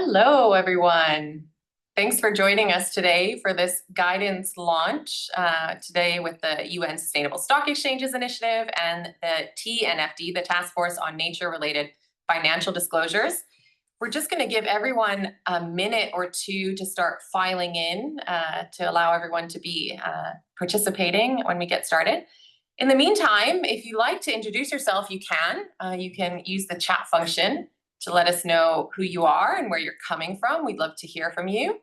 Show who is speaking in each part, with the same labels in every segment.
Speaker 1: Hello, everyone. Thanks for joining us today for this guidance launch today with the UN Sustainable Stock Exchanges Initiative and the TNFD, the Task Force on Nature-Related Financial Disclosures. We're just going to give everyone a minute or two to start filing in to allow everyone to be participating when we get started. In the meantime, if you'd like to introduce yourself, you can. You can use the chat function to let us know who you are and where you're coming from. We'd love to hear from you.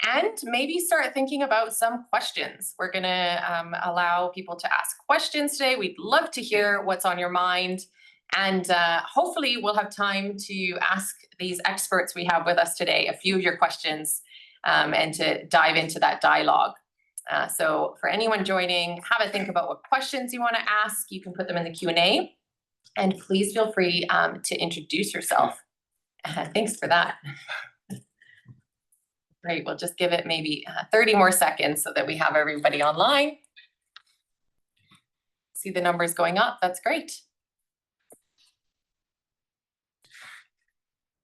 Speaker 1: And maybe start thinking about some questions. We're going to allow people to ask questions today. We'd love to hear what's on your mind. And hopefully we'll have time to ask these experts we have with us today a few of your questions and to dive into that dialogue. So for anyone joining, have a think about what questions you want to ask. You can put them in the Q&A. And please feel free to introduce yourself. Thanks for that. Great, we'll just give it maybe 30 more seconds so that we have everybody online. See the numbers going up, that's great.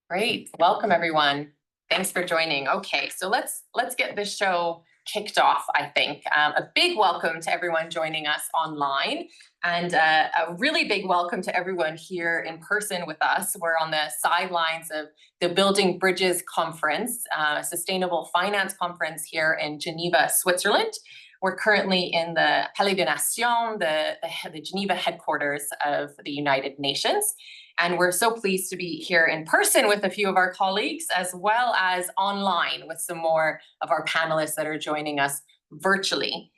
Speaker 1: Great, welcome everyone. Thanks for joining. Okay, so let's get this show kicked off, I think. A big welcome to everyone joining us online and a really big welcome to everyone here in person with us. We're on the sidelines of the Building Bridges Conference, a sustainable finance conference here in Geneva, Switzerland. We're currently in the Palais des Nations, the Geneva headquarters of the United Nations. And we're so pleased to be here in person with a few of our colleagues, as well as online with some more of our panelists that are joining us virtually.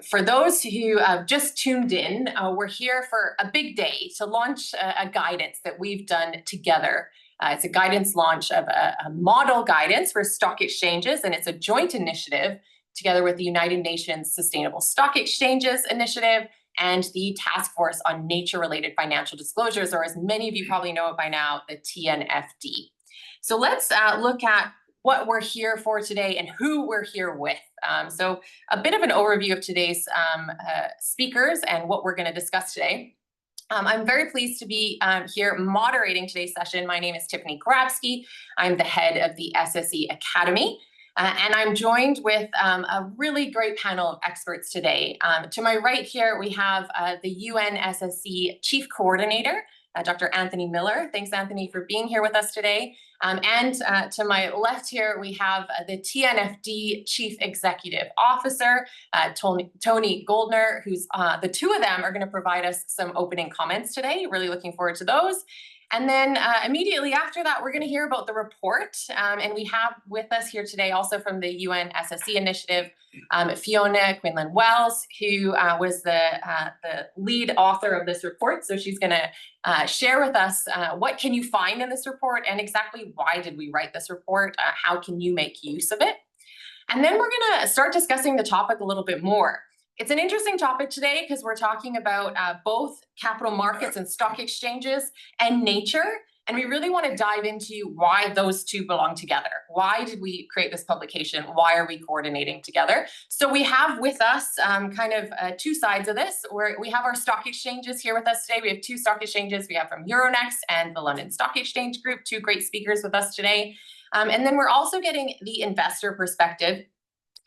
Speaker 1: For those who have just tuned in, we're here for a big day to launch a guidance that we've done together. It's a guidance launch of a model guidance for stock exchanges, and it's a joint initiative together with the United Nations Sustainable Stock Exchanges Initiative and the Task Force on Nature-Related Financial Disclosures, or as many of you probably know it by now, the TNFD. So let's look at what we're here for today and who we're here with. So a bit of an overview of today's speakers and what we're going to discuss today. I'm very pleased to be here moderating today's session. My name is Tiffany Grabsky. I'm the head of the SSE Academy. And I'm joined with a really great panel of experts today. To my right here, we have the UN SSE Chief Coordinator, Dr. Anthony Miller. Thanks, Anthony, for being here with us today. And to my left here, we have the TNFD Chief Executive Officer, Tony Goldner, who's the two of them are going to provide us some opening comments today. Really looking forward to those. And then immediately after that, we're going to hear about the report. And we have with us here today also from the UN SSE Initiative, Fiona Quinlan-Wells, who was the lead author of this report. So she's going to share with us what can you find in this report and exactly why did we write this report? How can you make use of it? And then we're going to start discussing the topic a little bit more. It's an interesting topic today because we're talking about both capital markets and stock exchanges and nature. And we really want to dive into why those two belong together. Why did we create this publication? Why are we coordinating together? So we have with us two sides of this. We have our stock exchanges here with us today. We have two stock exchanges. We have from Euronext and the London Stock Exchange Group, two great speakers with us today. And then we're also getting the investor perspective.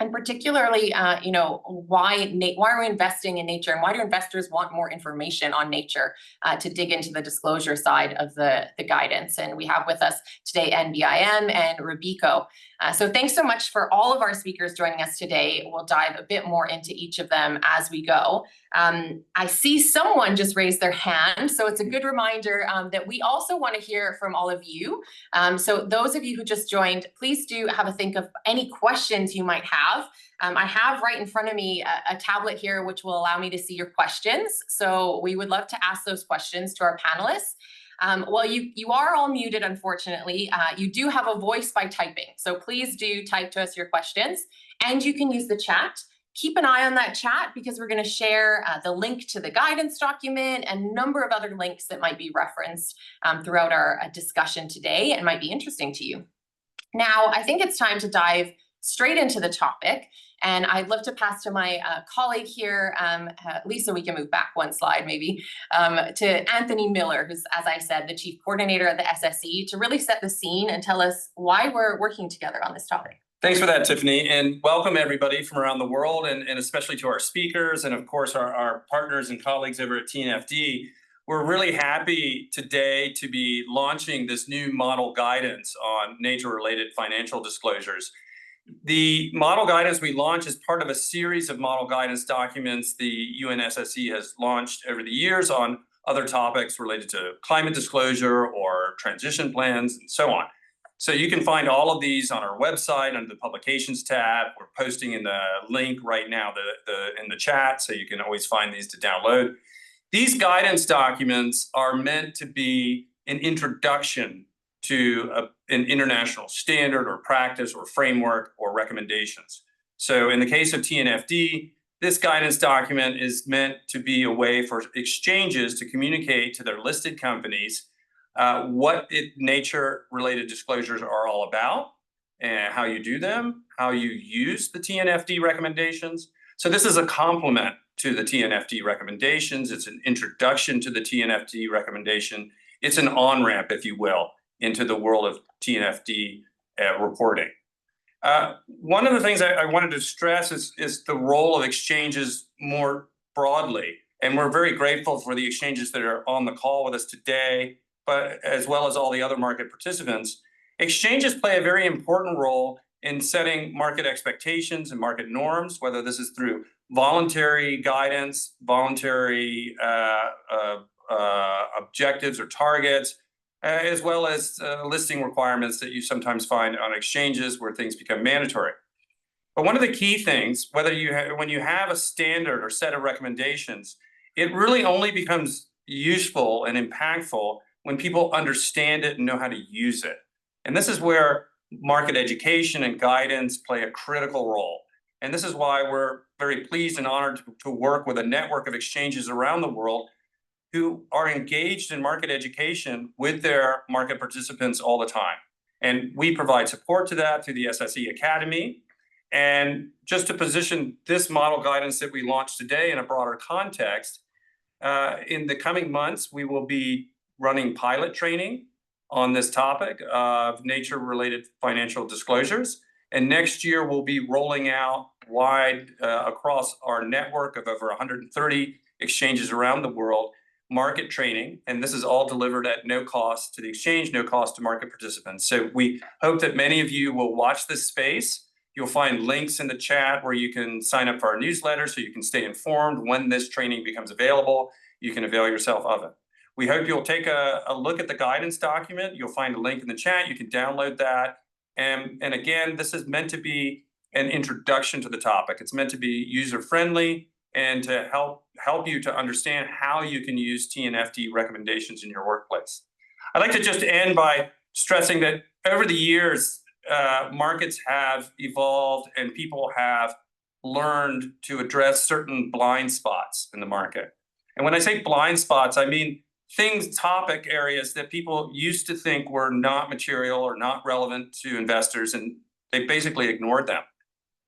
Speaker 1: And particularly, why are we investing in nature and why do investors want more information on nature to dig into the disclosure side of the guidance? And we have with us today NBIM and Robeco. So thanks so much for all of our speakers joining us today. We'll dive a bit more into each of them as we go. I see someone just raised their hand, so it's a good reminder that we also want to hear from all of you. So those of you who just joined, please do have a think of any questions you might have. I have right in front of me a tablet here which will allow me to see your questions. So we would love to ask those questions to our panelists. Well, you are all muted, unfortunately. You do have a voice by typing. So please do type to us your questions and you can use the chat. Keep an eye on that chat because we're going to share the link to the guidance document and a number of other links that might be referenced throughout our discussion today and might be interesting to you. Now, I think it's time to dive straight into the topic. And I'd love to pass to my colleague here, Lisa, we can move back one slide maybe, to Anthony Miller, who's, as I said, the Chief Coordinator at the SSE, to really set the scene and tell us why we're working together on this topic.
Speaker 2: Thanks for that, Tiffany, and welcome everybody from around the world, and especially to our speakers and of course our partners and colleagues over at TNFD. We're really happy today to be launching this new model guidance on nature-related financial disclosures. The model guidance we launch is part of a series of model guidance documents the UN SSE has launched over the years on other topics related to climate disclosure or transition plans and so on. So you can find all of these on our website under the publications tab. We're posting in the link right now in the chat, so you can always find these to download. These guidance documents are meant to be an introduction to an international standard or practice or framework or recommendations. So in the case of TNFD, this guidance document is meant to be a way for exchanges to communicate to their listed companies what nature-related disclosures are all about, and how you do them, how you use the TNFD recommendations. So this is a complement to the TNFD recommendations. It's an introduction to the TNFD recommendation. It's an on-ramp, if you will, into the world of TNFD reporting. One of the things I wanted to stress is the role of exchanges more broadly. And we're very grateful for the exchanges that are on the call with us today, but as well as all the other market participants. Exchanges play a very important role in setting market expectations and market norms, whether this is through voluntary guidance, voluntary objectives or targets, as well as listing requirements that you sometimes find on exchanges where things become mandatory. But one of the key things, when you have a standard or set of recommendations, it really only becomes useful and impactful when people understand it and know how to use it. And this is where market education and guidance play a critical role. And this is why we're very pleased and honored to work with a network of exchanges around the world who are engaged in market education with their market participants all the time. And we provide support to that through the SSE Academy. And just to position this model guidance that we launched today in a broader context, in the coming months, we will be running pilot training on this topic of nature-related financial disclosures. And next year, we'll be rolling out wide across our network of over 130 exchanges around the world, market training, and this is all delivered at no cost to the exchange, no cost to market participants. So we hope that many of you will watch this space. You'll find links in the chat where you can sign up for our newsletter so you can stay informed when this training becomes available. You can avail yourself of it. We hope you'll take a look at the guidance document. You'll find a link in the chat. You can download that. And again, this is meant to be an introduction to the topic. It's meant to be user-friendly and to help you to understand how you can use TNFD recommendations in your workplace. I'd like to just end by stressing that over the years, markets have evolved and people have learned to address certain blind spots in the market. And when I say blind spots, I mean topic areas that people used to think were not material or not relevant to investors, and they basically ignored them.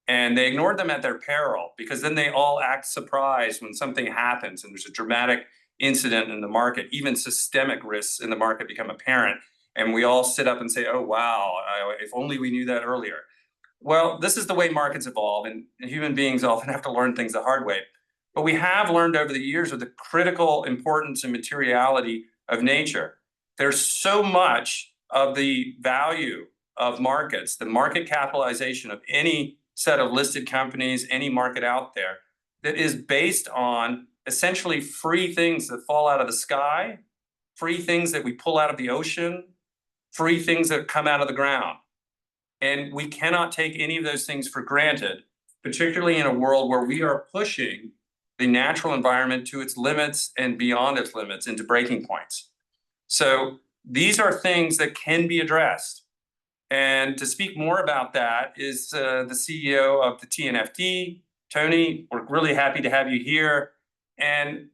Speaker 2: And they ignored them at their peril, because then they all act surprised when something happens and there's a dramatic incident in the market. Even systemic risks in the market become apparent. And we all sit up and say, oh, wow, if only we knew that earlier. Well, this is the way markets evolve, and human beings often have to learn things the hard way. But we have learned over the years of the critical importance and materiality of nature. There's so much of the value of markets, the market capitalization of any set of listed companies, any market out there, that is based on essentially free things that fall out of the sky, free things that we pull out of the ocean, free things that come out of the ground. And we cannot take any of those things for granted, particularly in a world where we are pushing the natural environment to its limits and beyond its limits into breaking points. So these are things that can be addressed. And to speak more about that is the CEO of the TNFD, Tony. We're really happy to have you here. And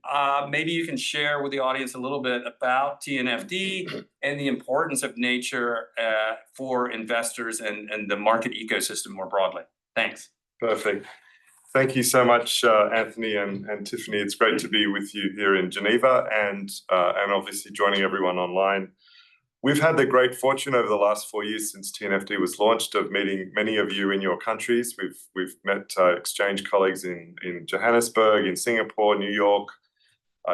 Speaker 2: maybe you can share with the audience a little bit about TNFD and the importance of nature for investors and the market ecosystem more broadly. Thanks.
Speaker 3: Perfect. Thank you so much, Anthony and Tiffany. It's great to be with you here in Geneva and obviously joining everyone online. We've had the great fortune over the last 4 years since TNFD was launched of meeting many of you in your countries. We've met exchange colleagues in Johannesburg, in Singapore, New York,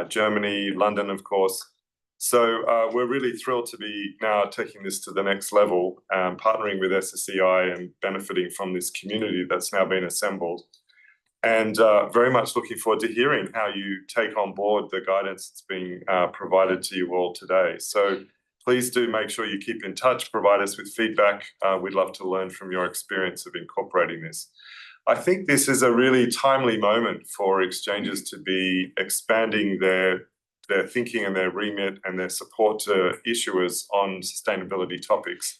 Speaker 3: Germany, London, of course. So we're really thrilled to be now taking this to the next level, partnering with SSEI and benefiting from this community that's now been assembled. And very much looking forward to hearing how you take on board the guidance that's being provided to you all today. So please do make sure you keep in touch, provide us with feedback. We'd love to learn from your experience of incorporating this. I think this is a really timely moment for exchanges to be expanding their thinking and their remit and their support to issuers on sustainability topics,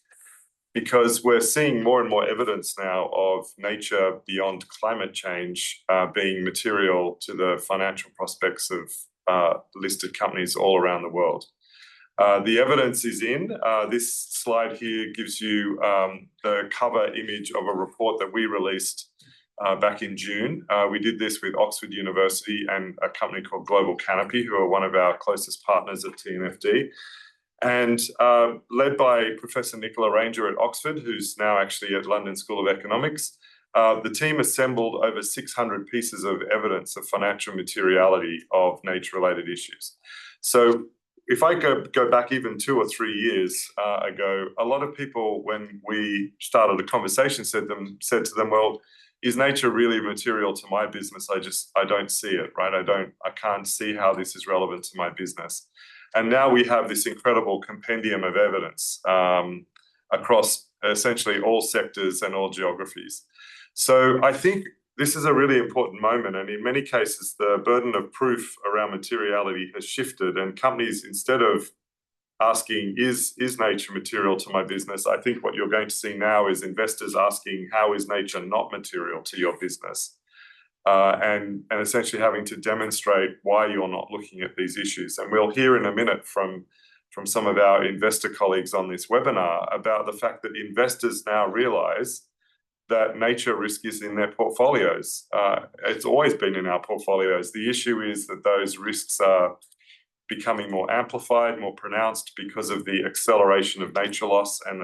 Speaker 3: because we're seeing more and more evidence now of nature beyond climate change being material to the financial prospects of listed companies all around the world. The evidence is in. This slide here gives you the cover image of a report that we released back in June. We did this with Oxford University and a company called Global Canopy, who are one of our closest partners at TNFD. And led by Professor Nicola Ranger at Oxford, who's now actually at London School of Economics, the team assembled over 600 pieces of evidence of financial materiality of nature-related issues. So if I go back even 2 or 3 years ago, a lot of people, when we started a conversation, said to them, well, is nature really material to my business? I don't see it, right? I can't see how this is relevant to my business. And now we have this incredible compendium of evidence across essentially all sectors and all geographies. So I think this is a really important moment, and in many cases, the burden of proof around materiality has shifted, and companies, instead of asking, is nature material to my business, I think what you're going to see now is investors asking, how is nature not material to your business? And essentially having to demonstrate why you're not looking at these issues. And we'll hear in a minute from some of our investor colleagues on this webinar about the fact that investors now realize that nature risk is in their portfolios. It's always been in our portfolios. The issue is that those risks are becoming more amplified, more pronounced because of the acceleration of nature loss and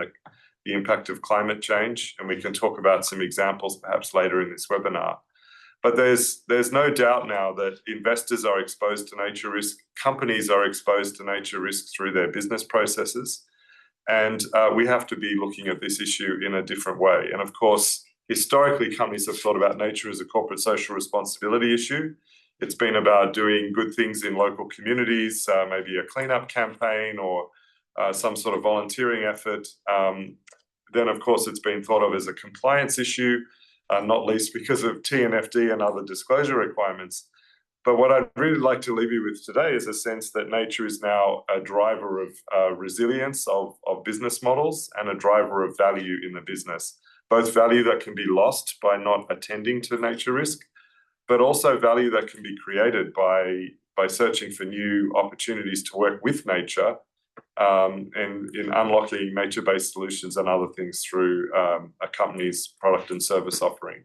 Speaker 3: the impact of climate change. And we can talk about some examples perhaps later in this webinar. But there's no doubt now that investors are exposed to nature risk, companies are exposed to nature risk through their business processes. And we have to be looking at this issue in a different way. And of course, historically, companies have thought about nature as a corporate social responsibility issue. It's been about doing good things in local communities, maybe a cleanup campaign or some sort of volunteering effort. Then, of course, it's been thought of as a compliance issue, not least because of TNFD and other disclosure requirements. But what I'd really like to leave you with today is a sense that nature is now a driver of resilience of business models and a driver of value in the business, both value that can be lost by not attending to nature risk, but also value that can be created by searching for new opportunities to work with nature and in unlocking nature-based solutions and other things through a company's product and service offering.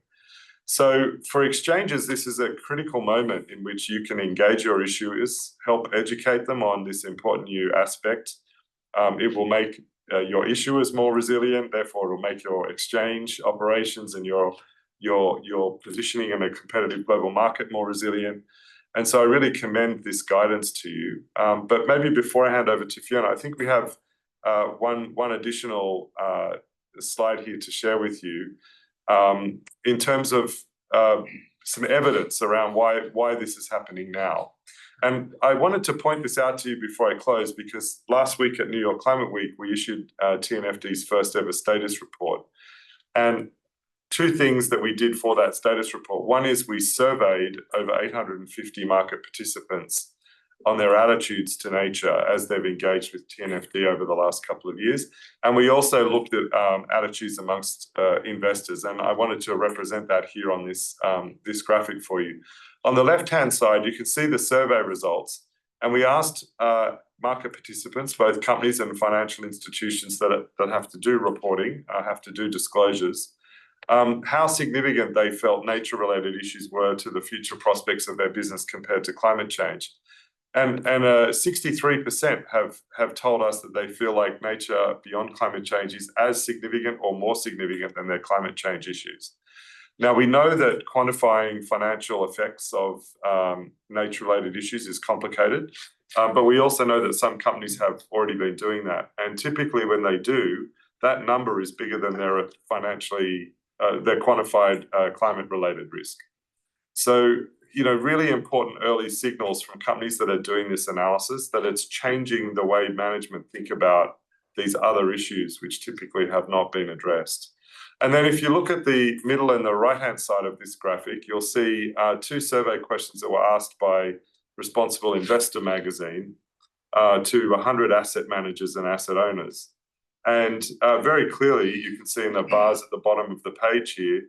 Speaker 3: So for exchanges, this is a critical moment in which you can engage your issuers, help educate them on this important new aspect. It will make your issuers more resilient, therefore it will make your exchange operations and your positioning in a competitive global market more resilient. And so I really commend this guidance to you. But maybe before I hand over to Fiona, I think we have one additional slide here to share with you in terms of some evidence around why this is happening now. And I wanted to point this out to you before I close, because last week at New York Climate Week, we issued TNFD's first ever status report. And 2 things that we did for that status report. One is we surveyed over 850 market participants on their attitudes to nature as they've engaged with TNFD over the last couple of years. And we also looked at attitudes amongst investors. And I wanted to represent that here on this graphic for you. On the left-hand side, you can see the survey results. And we asked market participants, both companies and financial institutions that have to do reporting, have to do disclosures, how significant they felt nature-related issues were to the future prospects of their business compared to climate change. And 63% have told us that they feel like nature beyond climate change is as significant or more significant than their climate change issues. Now, we know that quantifying financial effects of nature-related issues is complicated, but we also know that some companies have already been doing that. And typically when they do, that number is bigger than their their quantified climate-related risk. So, really important early signals from companies that are doing this analysis that it's changing the way management think about these other issues, which typically have not been addressed. And then if you look at the middle and the right-hand side of this graphic, you'll see two survey questions that were asked by Responsible Investor magazine to 100 asset managers and asset owners. And very clearly, you can see in the bars at the bottom of the page here,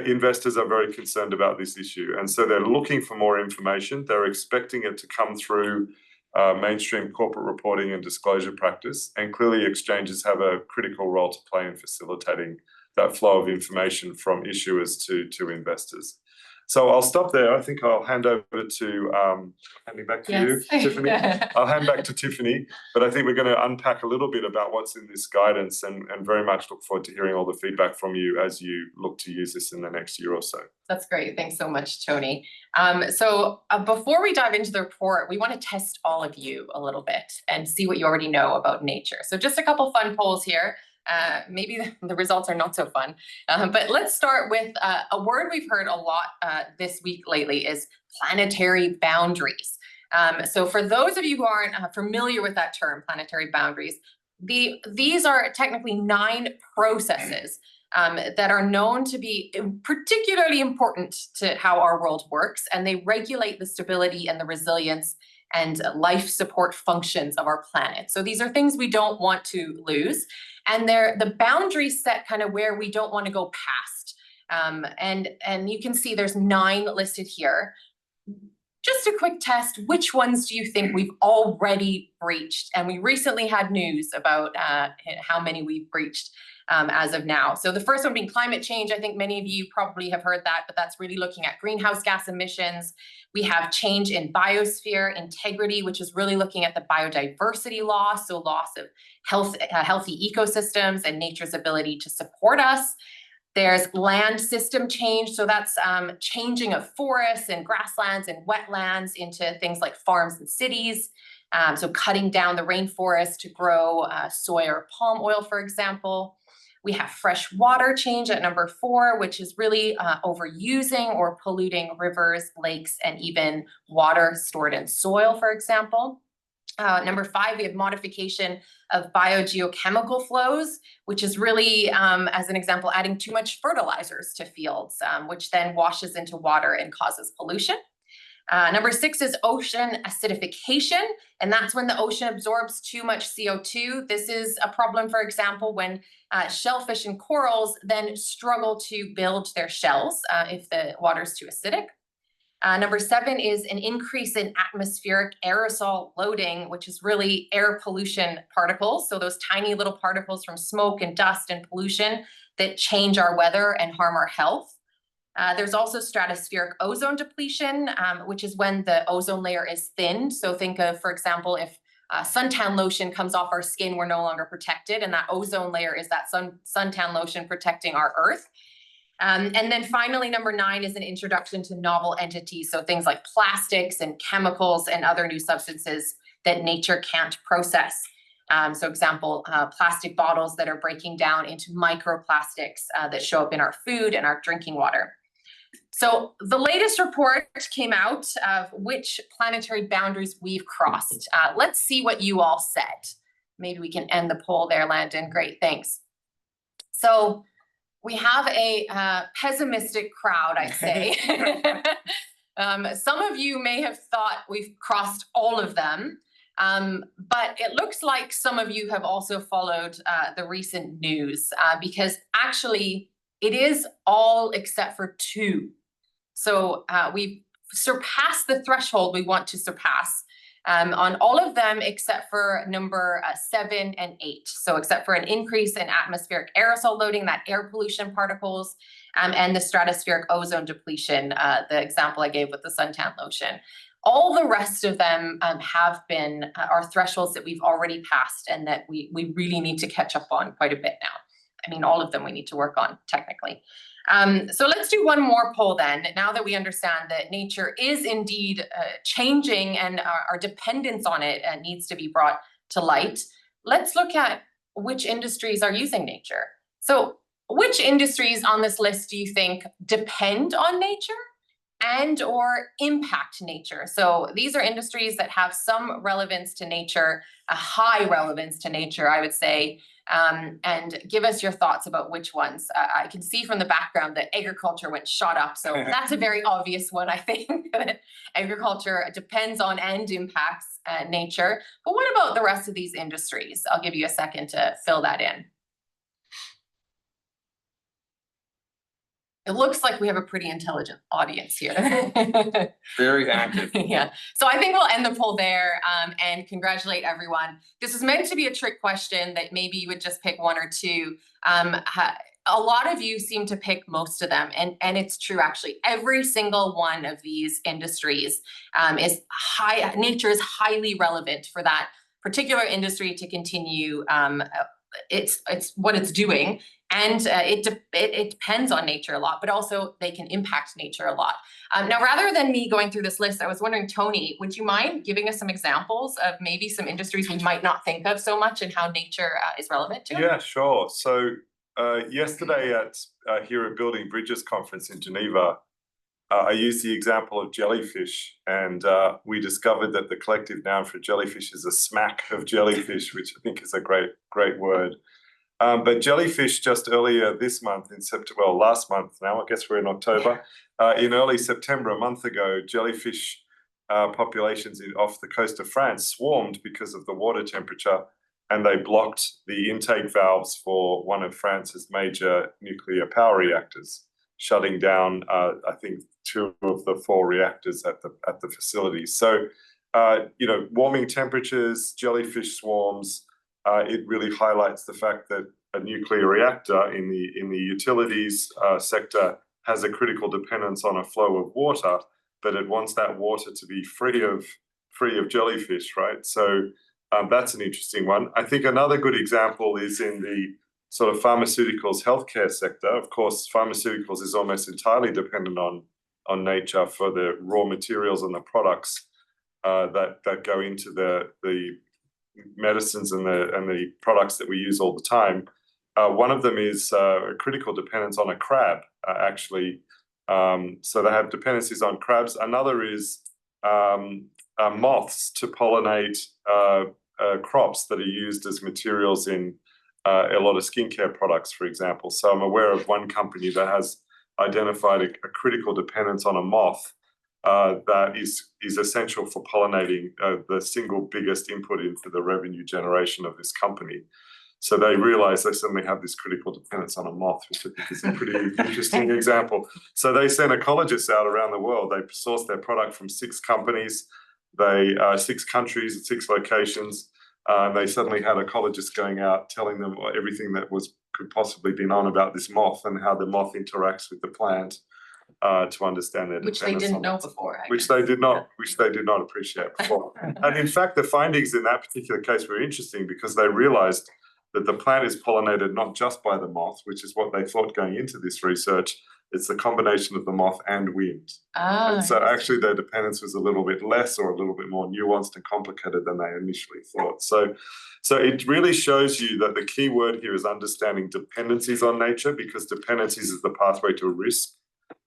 Speaker 3: investors are very concerned about this issue. And so they're looking for more information. They're expecting it to come through mainstream corporate reporting and disclosure practice. And clearly, exchanges have a critical role to play in facilitating that flow of information from issuers to investors. So I'll stop there. I think I'll hand over to, handing back to you, Tiffany. I'll hand back to Tiffany, but I think we're going to unpack a little bit about what's in this guidance and very much look forward to hearing all the feedback from you as you look to use this in the next year or so.
Speaker 1: That's great. Thanks so much, Tony. So before we dive into the report, we want to test all of you a little bit and see what you already know about nature. So just a couple fun polls here. Maybe the results are not so fun, but let's start with a word we've heard a lot this week lately is planetary boundaries. So for those of you who aren't familiar with that term, planetary boundaries, these are technically 9 processes that are known to be particularly important to how our world works, and they regulate the stability and the resilience and life support functions of our planet. So these are things we don't want to lose. And they're the boundaries set kind of where we don't want to go past. And you can see there's 9 listed here. Just a quick test, which ones do you think we've already breached? And we recently had news about how many we've breached as of now. So the first one being climate change. I think many of you probably have heard that, but that's really looking at greenhouse gas emissions. We have change in biosphere integrity, which is really looking at the biodiversity loss, so loss of healthy ecosystems and nature's ability to support us. There's land system change, so that's changing of forests and grasslands and wetlands into things like farms and cities. So cutting down the rainforest to grow soy or palm oil, for example. We have fresh water change at number 4, which is really overusing or polluting rivers, lakes, and even water stored in soil, for example. Number 5, we have modification of biogeochemical flows, which is really, as an example, adding too much fertilizers to fields, which then washes into water and causes pollution. Number 6 is ocean acidification, and that's when the ocean absorbs too much CO2. This is a problem, for example, when shellfish and corals then struggle to build their shells if the water is too acidic. Number 7 is an increase in atmospheric aerosol loading, which is really air pollution particles. So those tiny little particles from smoke and dust and pollution that change our weather and harm our health. There's also stratospheric ozone depletion, which is when the ozone layer is thinned. So think of, for example, if suntan lotion comes off our skin, we're no longer protected. And that ozone layer is that suntan lotion protecting our Earth. And then finally, number 9 is an introduction to novel entities. So things like plastics and chemicals and other new substances that nature can't process. So example, plastic bottles that are breaking down into microplastics that show up in our food and our drinking water. So the latest report came out of which planetary boundaries we've crossed. Let's see what you all said. Maybe we can end the poll there, Landon. Great, thanks. So we have a pessimistic crowd, I'd say. Some of you may have thought we've crossed all of them, but it looks like some of you have also followed the recent news because actually it is all except for 2. So we've surpass the threshold we want to surpass on all of them except for number 7 and 8. So except for an increase in atmospheric aerosol loading, that air pollution particles, and the stratospheric ozone depletion, the example I gave with the suntan lotion. All the rest of them have been our thresholds that we've already passed and that we really need to catch up on quite a bit now. I mean, all of them we need to work on technically. So let's do one more poll then. Now that we understand that nature is indeed changing and our dependence on it needs to be brought to light, let's look at which industries are using nature. So which industries on this list do you think depend on nature and or impact nature? So these are industries that have some relevance to nature, a high relevance to nature, I would say, and give us your thoughts about which ones. I can see from the background that agriculture went shot up, so that's a very obvious one, I think, that agriculture depends on and impacts nature. But what about the rest of these industries? I'll give you a second to fill that in. It looks like we have a pretty intelligent audience here.
Speaker 2: Very active.
Speaker 1: Yeah, so I think we'll end the poll there and congratulate everyone. This was meant to be a trick question that maybe you would just pick one or two. A lot of you seem to pick most of them, and it's true actually. Every single one of these industries nature is highly relevant for that particular industry to continue it's what it's doing. And it depends on nature a lot, but also they can impact nature a lot. Now, rather than me going through this list, I was wondering, Tony, would you mind giving us some examples of maybe some industries we might not think of so much and how nature is relevant to them?
Speaker 3: Yeah, sure. So yesterday at here at Building Bridges conference in Geneva, I used the example of jellyfish, and we discovered that the collective noun for jellyfish is a smack of jellyfish, which I think is a great word. But jellyfish just earlier this month in September, well, last month now, I guess we're in October, in early September, a month ago, jellyfish populations off the coast of France swarmed because of the water temperature, and they blocked the intake valves for one of France's major nuclear power reactors, shutting down, I think, 2 of the 4 reactors at the facility. So, warming temperatures, jellyfish swarms, it really highlights the fact that a nuclear reactor in the utilities sector has a critical dependence on a flow of water, but it wants that water to be free of jellyfish, right? So that's an interesting one. I think another good example is in the sort of pharmaceuticals healthcare sector. Of course, pharmaceuticals is almost entirely dependent on nature for the raw materials and the products that go into the medicines and the products that we use all the time. One of them is a critical dependence on a crab, actually. So they have dependencies on crabs. Another is moths to pollinate crops that are used as materials in a lot of skincare products, for example. So I'm aware of one company that has identified a critical dependence on a moth that is essential for pollinating the single biggest input into the revenue generation of this company. So they realize they suddenly have this critical dependence on a moth, which I think is a pretty interesting example. So they sent ecologists out around the world. They sourced their product from 6 companies, 6 countries, 6 locations. They suddenly had ecologists going out telling them everything that could possibly be known about this moth and how the moth interacts with the plant. To understand their
Speaker 1: which they didn't know before.
Speaker 3: Which they did not appreciate before. And in fact, the findings in that particular case were interesting because they realized that the plant is pollinated not just by the moth, which is what they thought going into this research. It's the combination of the moth and wind. And so actually their dependence was a little bit less or a little bit more nuanced and complicated than they initially thought. So it really shows you that the key word here is understanding dependencies on nature, because dependencies is the pathway to risk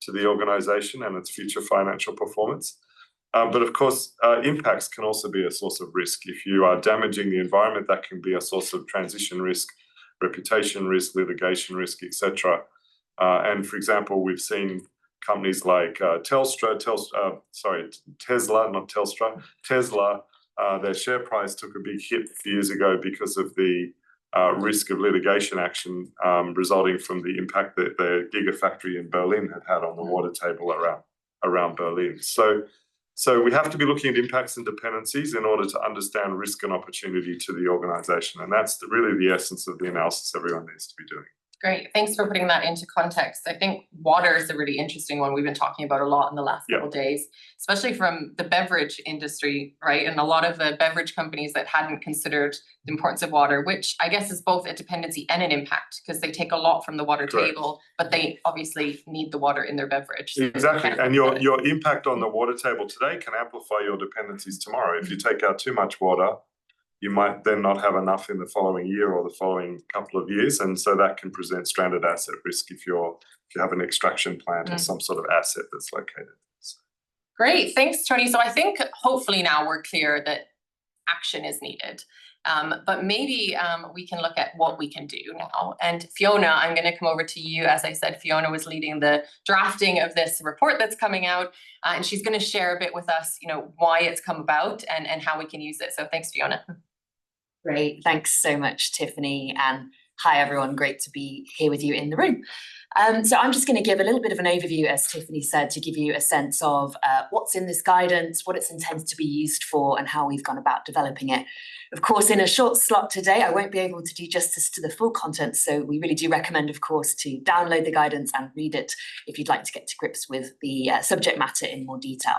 Speaker 3: to the organization and its future financial performance. But of course, impacts can also be a source of risk. If you are damaging the environment, that can be a source of transition risk, reputation risk, litigation risk, etc. And for example, we've seen companies like Tesla, their share price took a big hit a few years ago because of the risk of litigation action resulting from the impact that the gigafactory in Berlin had on the water table around around Berlin. So we have to be looking at impacts and dependencies in order to understand risk and opportunity to the organization. And that's really the essence of the analysis everyone needs to be doing.
Speaker 1: Great. Thanks for putting that into context. I think water is a really interesting one we've been talking about a lot in the last couple of days, especially from the beverage industry, right? And a lot of the beverage companies that hadn't considered the importance of water, which I guess is both a dependency and an impact, because they take a lot from the water table, but they obviously need the water in their beverage. So
Speaker 3: exactly. And your impact on the water table today can amplify your dependencies tomorrow. If you take out too much water, you might then not have enough in the following year or the following couple of years. And so that can present stranded asset risk if you have an extraction plant or some sort of asset that's located.
Speaker 1: Great, thanks, Tony. So I think hopefully now we're clear that action is needed. But maybe we can look at what we can do now. And Fiona, I'm going to come over to you. As I said, Fiona was leading the drafting of this report that's coming out, and she's going to share a bit with us, why it's come about and how we can use it. So thanks, Fiona.
Speaker 4: Great, thanks so much, Tiffany, and hi everyone, great to be here with you in the room. So I'm just going to give a little bit of an overview, as Tiffany said, to give you a sense of what's in this guidance, what it's intended to be used for, and how we've gone about developing it. Of course, in a short slot today, I won't be able to do justice to the full content, so we really do recommend, of course, to download the guidance and read it if you'd like to get to grips with the subject matter in more detail.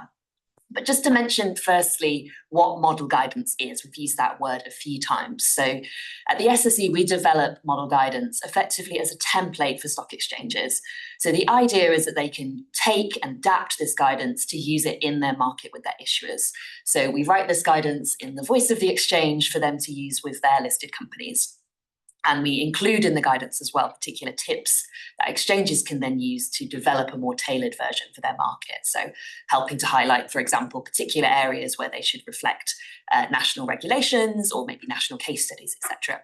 Speaker 4: But just to mention firstly what model guidance is, we've used that word a few times. So at the SSE, we develop model guidance effectively as a template for stock exchanges. So the idea is that they can take and adapt this guidance to use it in their market with their issuers. So we write this guidance in the voice of the exchange for them to use with their listed companies. And we include in the guidance as well particular tips that exchanges can then use to develop a more tailored version for their market. So helping to highlight, for example, particular areas where they should reflect national regulations or maybe national case studies, etc.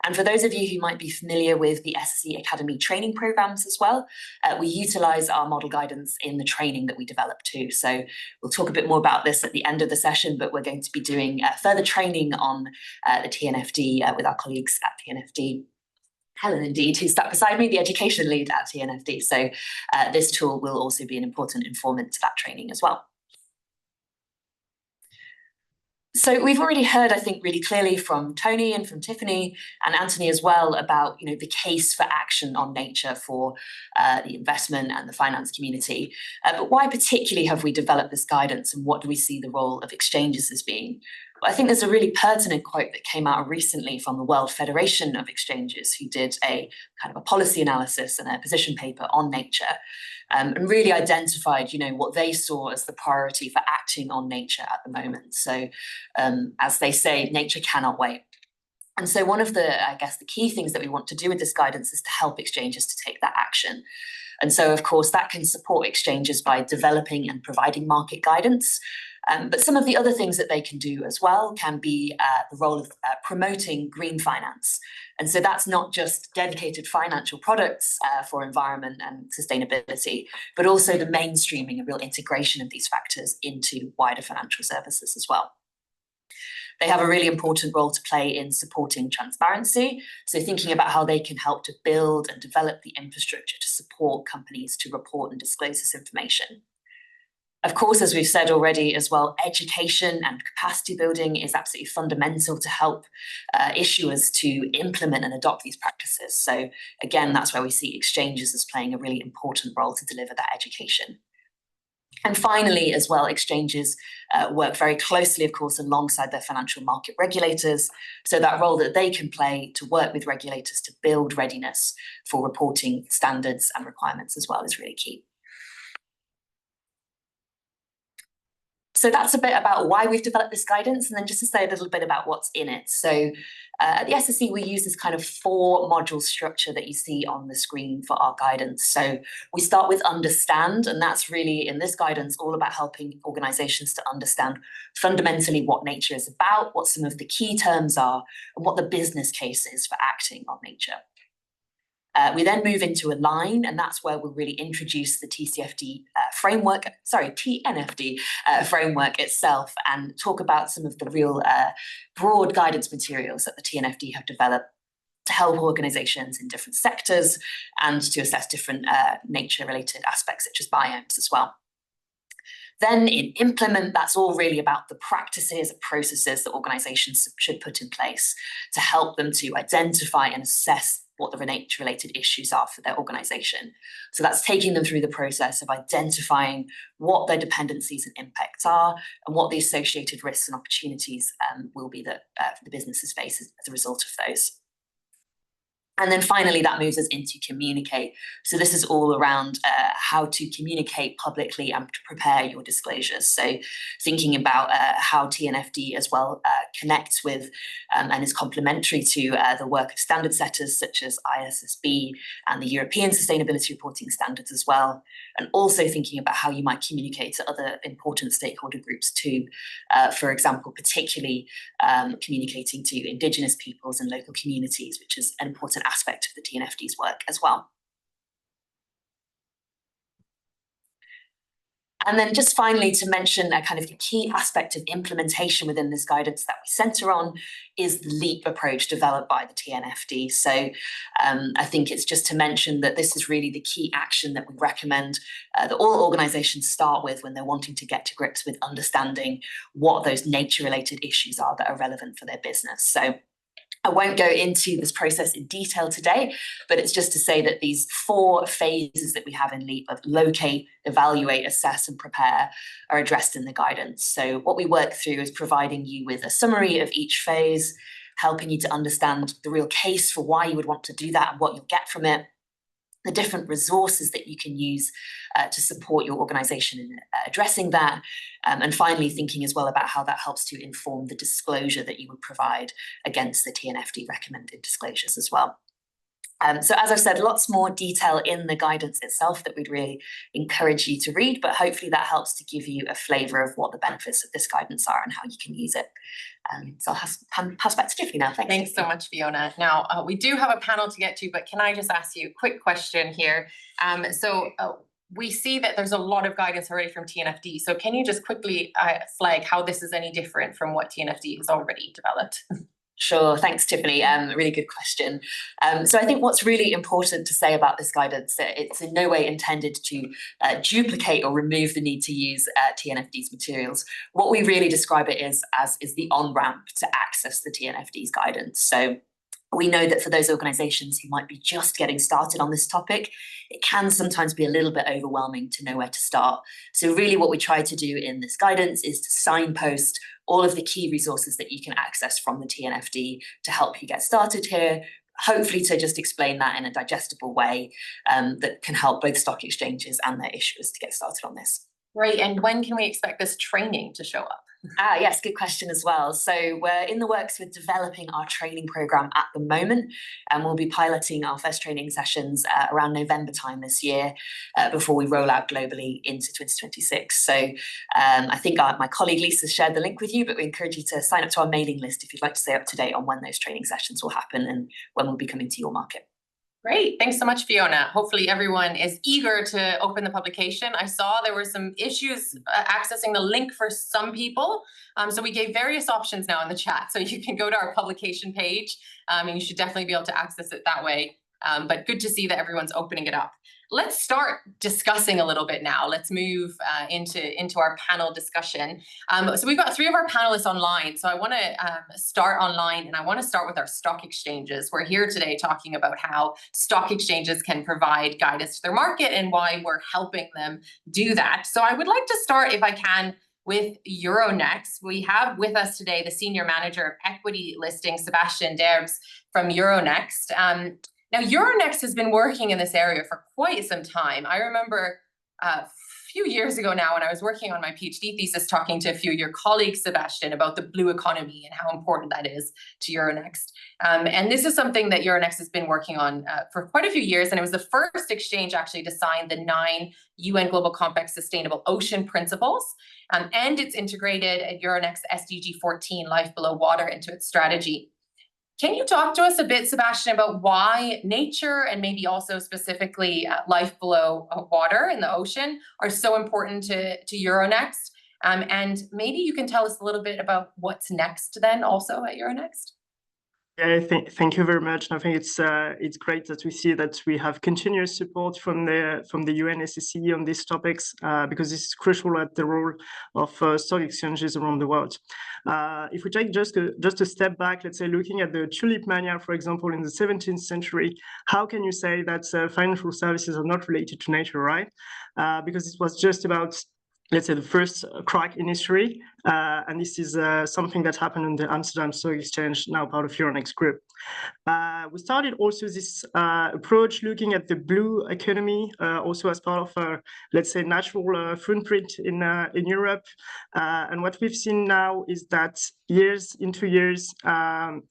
Speaker 4: And for those of you who might be familiar with the SSE Academy training programs as well, we utilise our model guidance in the training that we develop too. So we'll talk a bit more about this at the end of the session, but we're going to be doing further training on the TNFD with our colleagues at TNFD. Helen, indeed, who's sat beside me, the education lead at TNFD. So this tool will also be an important informant to that training as well. So we've already heard, I think, really clearly from Tony and from Tiffany and Anthony as well about, the case for action on nature for the investment and the finance community. But why particularly have we developed this guidance, and what do we see the role of exchanges as being? Well, I think there's a really pertinent quote that came out recently from the World Federation of Exchanges, who did a kind of a policy analysis and a position paper on nature. And really identified, what they saw as the priority for acting on nature at the moment. So, as they say, nature cannot wait. And so one of the key things that we want to do with this guidance is to help exchanges to take that action. And so, of course, that can support exchanges by developing and providing market guidance. But some of the other things that they can do as well can be the role of promoting green finance. And so that's not just dedicated financial products for environment and sustainability, but also the mainstreaming and real integration of these factors into wider financial services as well. They have a really important role to play in supporting transparency. So thinking about how they can help to build and develop the infrastructure to support companies to report and disclose this information. Of course, as we've said already as well, education and capacity building is absolutely fundamental to help issuers to implement and adopt these practices. So again, that's where we see exchanges as playing a really important role to deliver that education. And finally, as well, exchanges work very closely, of course, alongside their financial market regulators. So that role that they can play to work with regulators to build readiness for reporting standards and requirements as well is really key. So that's a bit about why we've developed this guidance, and then just to say a little bit about what's in it. So at the SSE, we use this kind of 4-module structure that you see on the screen for our guidance. So we start with understand, and that's really in this guidance all about helping organizations to understand fundamentally what nature is about, what some of the key terms are, and what the business case is for acting on nature. We then move into align, and that's where we'll really introduce the TNFD framework itself, and talk about some of the real broad guidance materials that the TNFD have developed. to help organizations in different sectors and to assess different nature-related aspects such as biomes as well. Then in implement, that's all really about the practices and processes that organizations should put in place to help them to identify and assess what the nature-related issues are for their organization. So that's taking them through the process of identifying what their dependencies and impacts are and what the associated risks and opportunities will be that the businesses face as a result of those. And then finally, that moves us into communicate. So this is all around how to communicate publicly and to prepare your disclosures. So thinking about how TNFD as well connects with and is complementary to the work of standard setters such as ISSB and the European Sustainability Reporting Standards as well. And also thinking about how you might communicate to other important stakeholder groups too. For example, particularly communicating to Indigenous peoples and local communities, which is an important aspect of the TNFD's work as well. And then just finally to mention a kind of the key aspect of implementation within this guidance that we centre on is the LEAP approach developed by the TNFD. So I think it's just to mention that this is really the key action that we recommend that all organisations start with when they're wanting to get to grips with understanding what those nature-related issues are that are relevant for their business. So I won't go into this process in detail today, but it's just to say that these 4 phases that we have in LEAP of locate, evaluate, assess and prepare are addressed in the guidance. So what we work through is providing you with a summary of each phase, helping you to understand the real case for why you would want to do that and what you'll get from it, the different resources that you can use to support your organisation in addressing that, and finally thinking as well about how that helps to inform the disclosure that you would provide against the TNFD recommended disclosures as well. So as I've said, lots more detail in the guidance itself that we'd really encourage you to read, but hopefully that helps to give you a flavour of what the benefits of this guidance are and how you can use it. So I'll pass back to Tiffany now.
Speaker 1: Thanks so much, Fiona. Now, we do have a panel to get to, but can I just ask you a quick question here? We see that there's a lot of guidance already from TNFD. So can you just quickly flag how this is any different from what TNFD has already developed?
Speaker 4: Sure, thanks, Tiffany. Really good question. So I think what's really important to say about this guidance, it's in no way intended to duplicate or remove the need to use TNFD's materials. What we really describe it as is the on-ramp to access the TNFD's guidance. So we know that for those organisations who might be just getting started on this topic, it can sometimes be a little bit overwhelming to know where to start. So really what we try to do in this guidance is to signpost all of the key resources that you can access from the TNFD to help you get started here, hopefully to just explain that in a digestible way that can help both stock exchanges and their issuers to get started on this.
Speaker 1: Right, and when can we expect this training to show up?
Speaker 4: Yes, good question as well. So we're in the works with developing our training programme at the moment, and we'll be piloting our first training sessions around November time this year before we roll out globally into 2026. So I think my colleague Lisa shared the link with you, but we encourage you to sign up to our mailing list if you'd like to stay up to date on when those training sessions will happen and when we'll be coming to your market.
Speaker 1: Great, thanks so much, Fiona. Hopefully everyone is eager to open the publication. I saw there were some issues accessing the link for some people. So we gave various options now in the chat. So you can go to our publication page and you should definitely be able to access it that way. But good to see that everyone's opening it up. Let's start discussing a little bit now. Let's move into our panel discussion. So we've got 3 of our panelists online. So I want to start online, and I want to start with our stock exchanges. We're here today talking about how stock exchanges can provide guidance to their market and why we're helping them do that. So I would like to start, if I can, with Euronext. We have with us today the Senior Manager of Equity Listing, Sebastian Derbs from Euronext. Now, Euronext has been working in this area for quite some time. I remember a few years ago now when I was working on my PhD thesis talking to a few of your colleagues, Sebastian, about the blue economy and how important that is to Euronext. And this is something that Euronext has been working on for quite a few years, and it was the first exchange actually to sign the 9 UN Global Compact Sustainable Ocean Principles, and it's integrated at Euronext SDG 14, Life Below Water, into its strategy. Can you talk to us a bit, Sebastian, about why nature and maybe also specifically life below water in the ocean are so important to Euronext? And maybe you can tell us a little bit about what's next then also at Euronext?
Speaker 5: Yeah, thank you very much. I think it's great that we see that we have continuous support from the UN SSE on these topics because this is crucial at the role of stock exchanges around the world. If we take just a step back, let's say looking at the tulip mania, for example, in the 17th century, how can you say that financial services are not related to nature, right? Because it was just about, let's say, the first crack in history. And this is something that happened on the Amsterdam Stock Exchange, now part of Euronext Group. We started also this approach looking at the blue economy, also as part of, let's say, natural footprint in Europe. And what we've seen now is that years into years,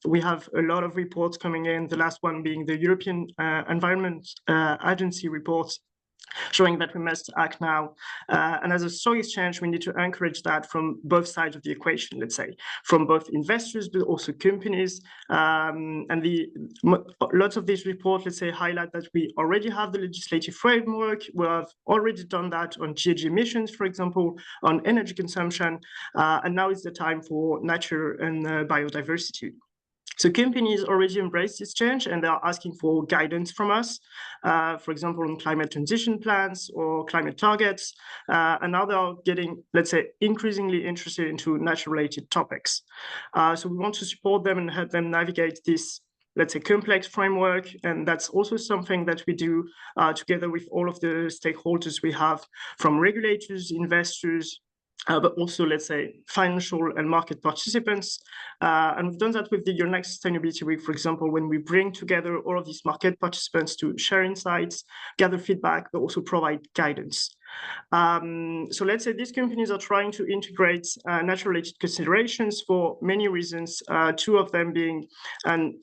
Speaker 5: we have a lot of reports coming in, the last one being the European Environment Agency report, showing that we must act now. And as a stock exchange, we need to encourage that from both sides of the equation, let's say, from both investors, but also companies. And lots of these reports, let's say, highlight that we already have the legislative framework. We have already done that on GHG emissions, for example, on energy consumption. And now is the time for nature and biodiversity. So companies already embrace this change and they are asking for guidance from us, for example, on climate transition plans or climate targets. And now they are getting, let's say, increasingly interested into nature-related topics. So we want to support them and help them navigate this, let's say, complex framework. And that's also something that we do together with all of the stakeholders we have, from regulators, investors, but also, let's say, financial and market participants. And we've done that with the Euronext Sustainability Week, for example, when we bring together all of these market participants to share insights, gather feedback, but also provide guidance. So let's say these companies are trying to integrate nature-related considerations for many reasons, two of them being, and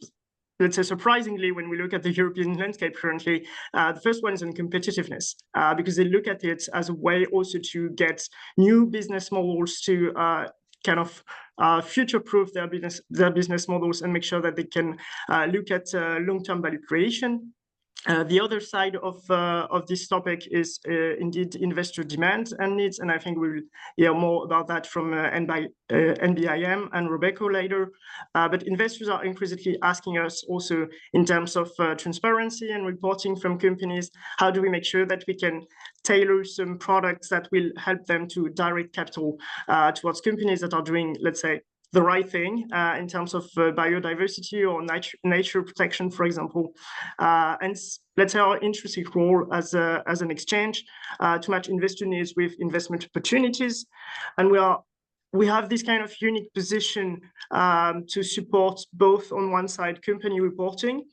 Speaker 5: let's say surprisingly, when we look at the European landscape currently, the first one is on competitiveness, because they look at it as a way also to get new business models to kind of future-proof their business models and make sure that they can look at long-term value creation. The other side of this topic is indeed investor demand and needs, and I think we'll hear more about that from NBIM and Robeco later. But investors are increasingly asking us also in terms of transparency and reporting from companies, how do we make sure that we can tailor some products that will help them to direct capital towards companies that are doing, let's say, the right thing in terms of biodiversity or nature protection, for example. And let's say our intrinsic role as an exchange to match investor needs with investment opportunities. And we have this kind of unique position to support both, on one side, company reporting.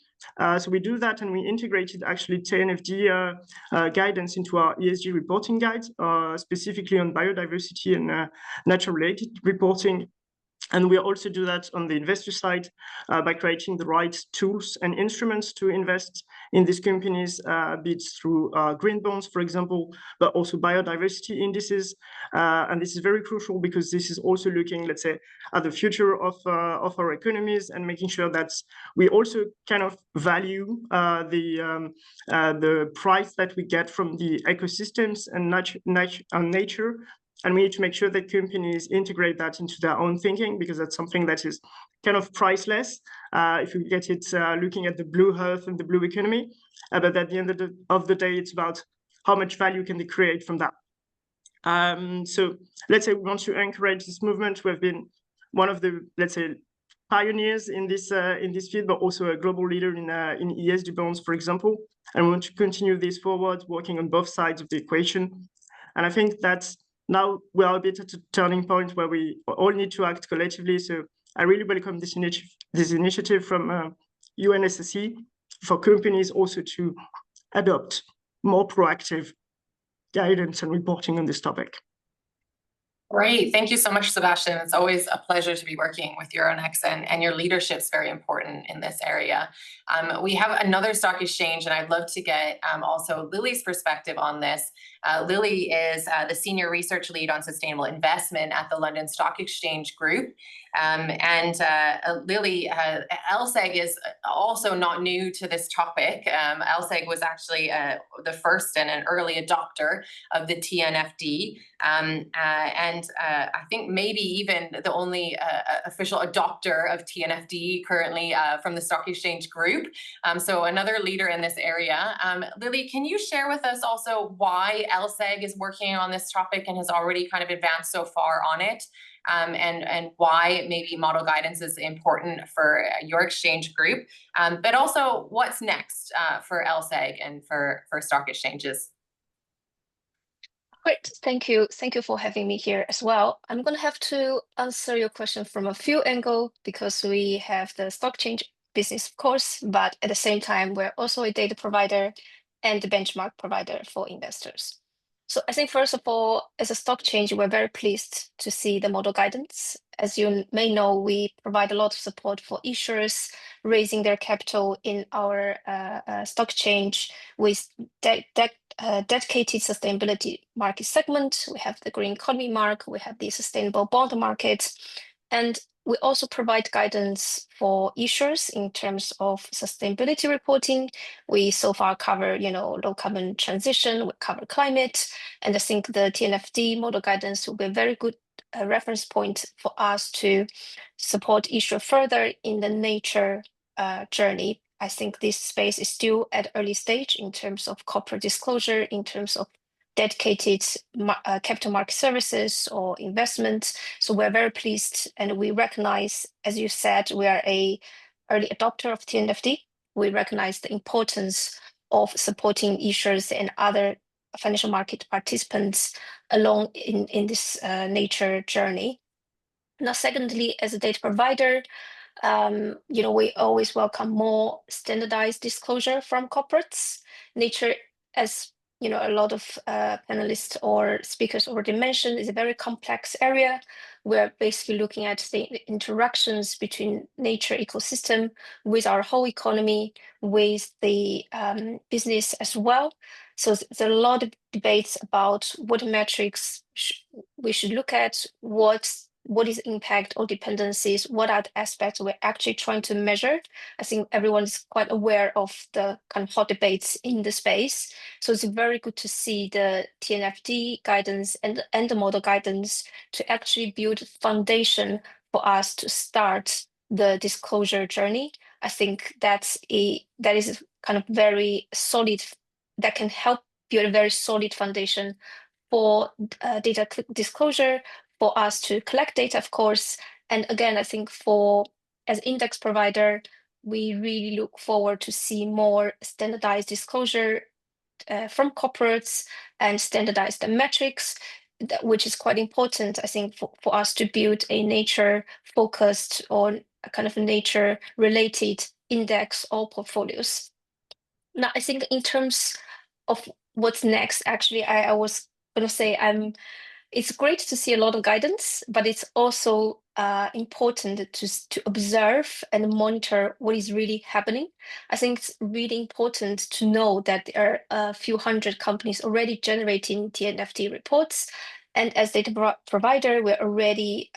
Speaker 5: So we do that, and we integrated actually TNFD guidance into our ESG reporting guide, specifically on biodiversity and nature-related reporting. And we also do that on the investor side by creating the right tools and instruments to invest in these companies, be it through green bonds, for example, but also biodiversity indices. And this is very crucial because this is also looking, let's say, at the future of our economies and making sure that we also kind of value the price that we get from the ecosystems and nature. And we need to make sure that companies integrate that into their own thinking, because that's something that is kind of priceless if you get it looking at the blue earth and the blue economy. But at the end of the day, it's about how much value can they create from that. So let's say we want to encourage this movement. We have been one of the, let's say, pioneers in this field, but also a global leader in ESG bonds, for example. And we want to continue this forward, working on both sides of the equation. And I think that's now we are a bit at a turning point where we all need to act collectively. So I really welcome this initiative from UN SSE for companies also to adopt more proactive guidance and reporting on this topic.
Speaker 1: Great. Thank you so much, Sebastian. It's always a pleasure to be working with Euronext, and your leadership is very important in this area. We have another stock exchange, and I'd love to get also Lily's perspective on this. Lily is the Senior Research Lead on Sustainable Investment at the London Stock Exchange Group. Lily, LSEG is also not new to this topic. LSEG was actually the first and an early adopter of the TNFD, I think maybe even the only official adopter of TNFD currently from the Stock Exchange Group. So another leader in this area. Lily, can you share with us also why LSEG is working on this topic and has already kind of advanced so far on it? And why maybe model guidance is important for your exchange group, but also what's next for LSEG and for stock exchanges.
Speaker 6: Great, thank you. Thank you for having me here as well. I'm going to have to answer your question from a few angles because we have the stock exchange business, of course, but at the same time, we're also a data provider and the benchmark provider for investors. So I think first of all, as a stock exchange, we're very pleased to see the model guidance. As you may know, we provide a lot of support for issuers raising their capital in our stock exchange with dedicated sustainability market segment. We have the green economy market, we have the sustainable bond market, and we also provide guidance for issuers in terms of sustainability reporting. We so far cover, low carbon transition, we cover climate, and I think the TNFD model guidance will be a very good reference point for us to support issuer further in the nature journey. I think this space is still at early stage in terms of corporate disclosure, in terms of dedicated capital market services or investment. So we're very pleased, and we recognize, as you said, we are a early adopter of TNFD. We recognize the importance of supporting issuers and other financial market participants along in this nature journey. Now, secondly, as a data provider, we always welcome more standardized disclosure from corporates. Nature, as a lot of panelists or speakers already mentioned, is a very complex area. We're basically looking at the interactions between nature ecosystem with our whole economy, with the business as well. So there's a lot of debates about what metrics we should look at, what is impact or dependencies, what are the aspects we're actually trying to measure. I think everyone's quite aware of the kind of hot debates in the space. So it's very good to see the TNFD guidance and the model guidance to actually build foundation for us to start the disclosure journey. I think that is kind of very solid, that can help build a very solid foundation for data disclosure, for us to collect data, of course. And again, I think as index provider, we really look forward to see more standardized disclosure from corporates and standardized metrics, which is quite important, I think, for us to build a nature focused on a kind of nature related index or portfolios. Now, I think in terms of what's next, actually, I was going to say it's great to see a lot of guidance, but it's also important to observe and monitor what is really happening. I think it's really important to know that there are a few hundred companies already generating TNFD reports. And as data provider, we're already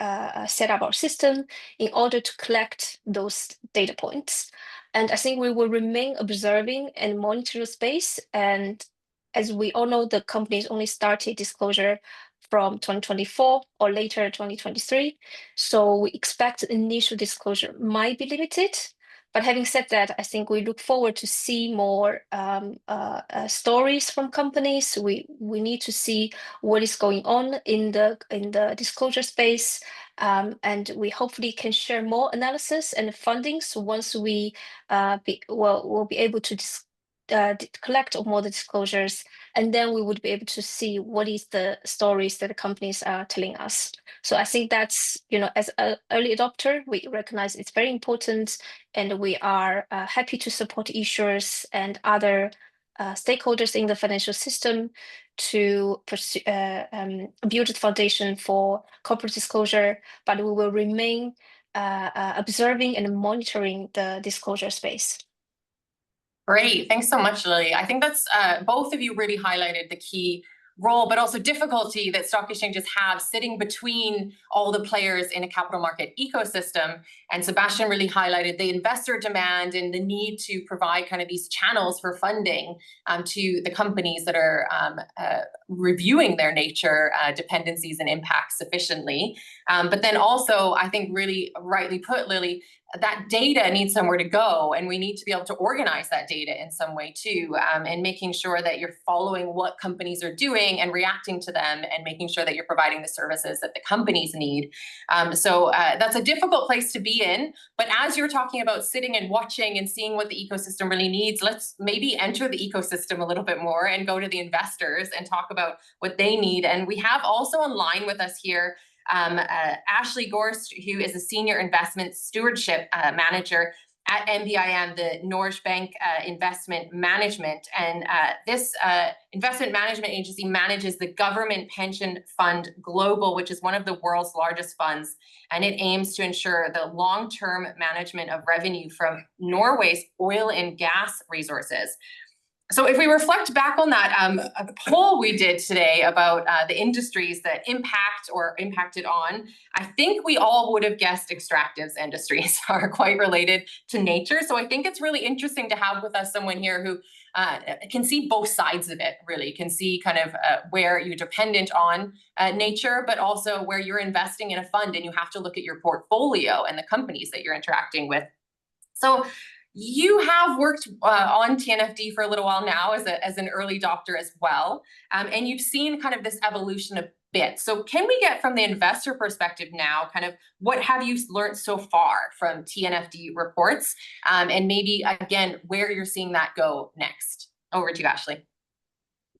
Speaker 6: set up our system in order to collect those data points. And I think we will remain observing and monitor the space. And as we all know, the companies only started disclosure from 2024 or later 2023. So we expect the initial disclosure might be limited. But having said that, I think we look forward to see more stories from companies. We need to see what is going on in the disclosure space, and we hopefully can share more analysis and funding. So once we'll be able to collect more disclosures, and then we would be able to see what is the stories that the companies are telling us. So I think that's, as an early adopter, we recognize it's very important, and we are happy to support issuers and other stakeholders in the financial system to pursue, build the foundation for corporate disclosure, but we will remain observing and monitoring the disclosure space.
Speaker 1: Great, thanks so much, Lily. I think that's both of you really highlighted the key role, but also difficulty that stock exchanges have sitting between all the players in a capital market ecosystem. And Sebastian really highlighted the investor demand and the need to provide kind of these channels for funding to the companies that are reviewing their nature dependencies and impacts sufficiently. But then also, I think really rightly put, Lily, that data needs somewhere to go, and we need to be able to organize that data in some way too, and making sure that you're following what companies are doing and reacting to them, and making sure that you're providing the services that the companies need. So that's a difficult place to be in, but as you're talking about sitting and watching and seeing what the ecosystem really needs, let's maybe enter the ecosystem a little bit more and go to the investors and talk about what they need. And we have also online with us here Ashley Gorst, who is a Senior Investment Stewardship Manager at NBIM, the Norge Bank Investment Management. And this investment management agency manages the Government Pension Fund Global, which is one of the world's largest funds. And it aims to ensure the long-term management of revenue from Norway's oil and gas resources. So if we reflect back on that poll we did today about the industries that impact or impacted on, I think we all would have guessed extractives industries are quite related to nature. So I think it's really interesting to have with us someone here who can see both sides of it, really, can see kind of where you're dependent on nature, but also where you're investing in a fund and you have to look at your portfolio and the companies that you're interacting with. So you have worked on TNFD for a little while now as an early adopter as well, and you've seen kind of this evolution a bit. So can we get from the investor perspective now, kind of what have you learned so far from TNFD reports, and maybe again where you're seeing that go next? Over to you, Ashley.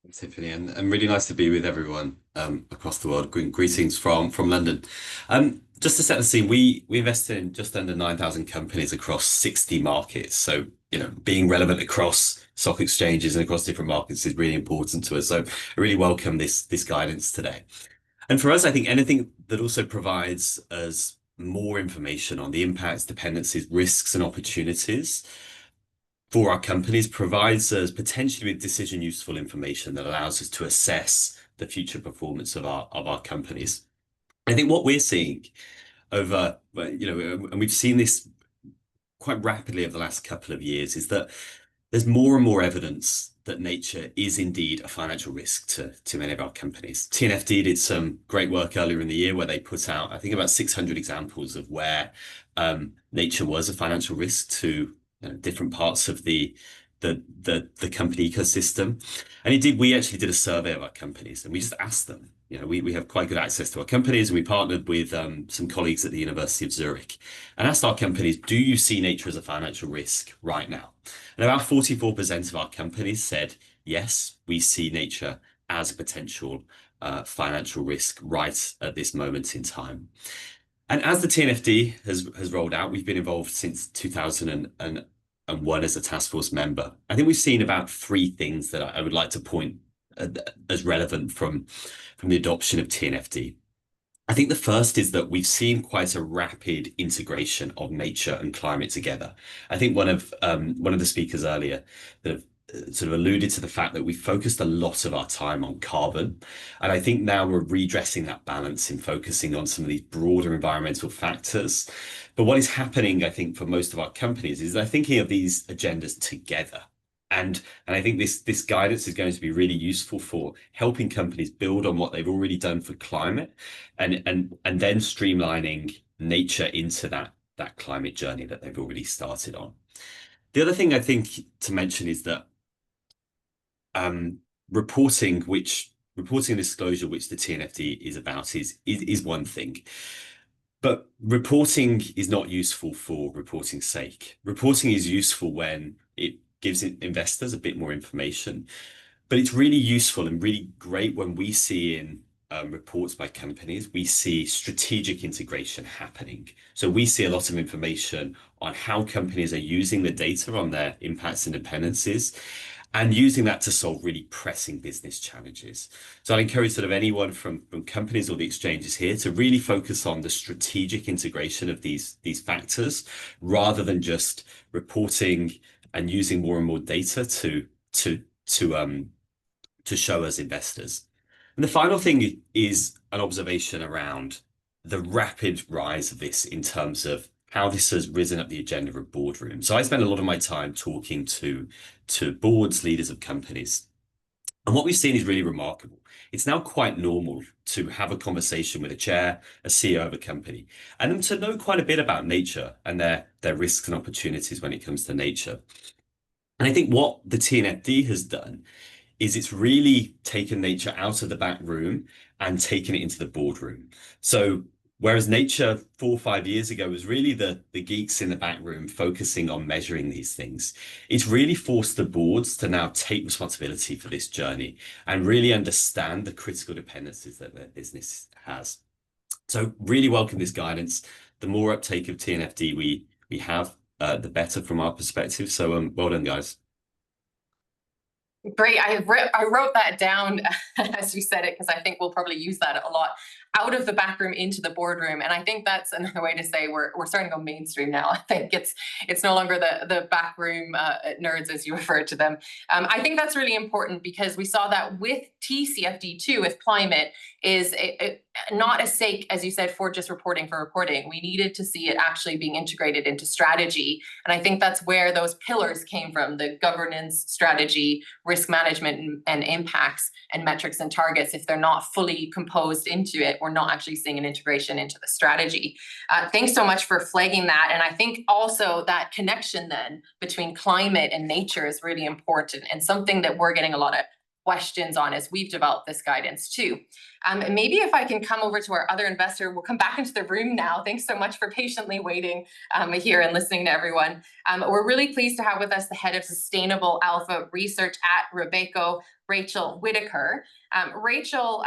Speaker 7: Thanks, Tiffany, and really nice to be with everyone across the world. Greetings from London. Just to set the scene, we invested in just under 9,000 companies across 60 markets. So, being relevant across stock exchanges and across different markets is really important to us. So I really welcome this guidance today. And for us, I think anything that also provides us more information on the impacts, dependencies, risks, and opportunities for our companies provides us potentially with decision useful information that allows us to assess the future performance of our companies. I think what we're seeing over, and we've seen this quite rapidly over the last couple of years, is that there's more and more evidence that nature is indeed a financial risk to many of our companies. TNFD did some great work earlier in the year where they put out, I think, about 600 examples of where nature was a financial risk to different parts of the company ecosystem. And indeed, we actually did a survey of our companies and we just asked them, we have quite good access to our companies, and we partnered with some colleagues at the University of Zurich and asked our companies, do you see nature as a financial risk right now? And about 44% of our companies said, yes, we see nature as a potential financial risk right at this moment in time. And as the TNFD has rolled out, we've been involved since 2001 as a task force member. I think we've seen about 3 things that I would like to point as relevant from the adoption of TNFD. I think the first is that we've seen quite a rapid integration of nature and climate together. I think one of the speakers earlier that sort of alluded to the fact that we focused a lot of our time on carbon. And I think now we're redressing that balance in focusing on some of these broader environmental factors. But what is happening, I think, for most of our companies is they're thinking of these agendas together. And I think this guidance is going to be really useful for helping companies build on what they've already done for climate and then streamlining nature into that climate journey that they've already started on. The other thing I think to mention is that reporting and disclosure, which the TNFD is about, is one thing. But reporting is not useful for reporting's sake. Reporting is useful when it gives investors a bit more information. But it's really useful and really great when we see in reports by companies, we see strategic integration happening. So we see a lot of information on how companies are using the data on their impacts and dependencies and using that to solve really pressing business challenges. So I'd encourage sort of anyone from companies or the exchanges here to really focus on the strategic integration of these factors rather than just reporting and using more and more data to show us investors. And the final thing is an observation around the rapid rise of this in terms of how this has risen up the agenda of boardrooms. So I spend a lot of my time talking to boards, leaders of companies. And what we've seen is really remarkable. It's now quite normal to have a conversation with a chair, a CEO of a company, and them to know quite a bit about nature and their risks and opportunities when it comes to nature. And I think what the TNFD has done is it's really taken nature out of the back room and taken it into the boardroom. So whereas nature 4 or 5 years ago was really the geeks in the back room focusing on measuring these things, it's really forced the boards to now take responsibility for this journey and really understand the critical dependencies that their business has. So really welcome this guidance. The more uptake of TNFD we have, the better from our perspective. So well done, guys.
Speaker 1: Great. I wrote that down as you said it, because I think we'll probably use that a lot. Out of the back room into the boardroom, and I think that's another way to say we're starting to go mainstream now. I think it's no longer the back room nerds, as you refer to them. I think that's really important because we saw that with TCFD too, with climate, is not a sake, as you said, for just reporting for reporting. We needed to see it actually being integrated into strategy, and I think that's where those pillars came from: the governance, strategy, risk management, and impacts, and metrics and targets. If they're not fully composed into it, we're not actually seeing an integration into the strategy. Thanks so much for flagging that. And I think also that connection then between climate and nature is really important, and something that we're getting a lot of questions on as we've developed this guidance too. And maybe if I can come over to our other investor, we'll come back into the room now. Thanks so much for patiently waiting here and listening to everyone. We're really pleased to have with us the head of Sustainable Alpha Research at Robeco, Rachel Whitaker. Rachel,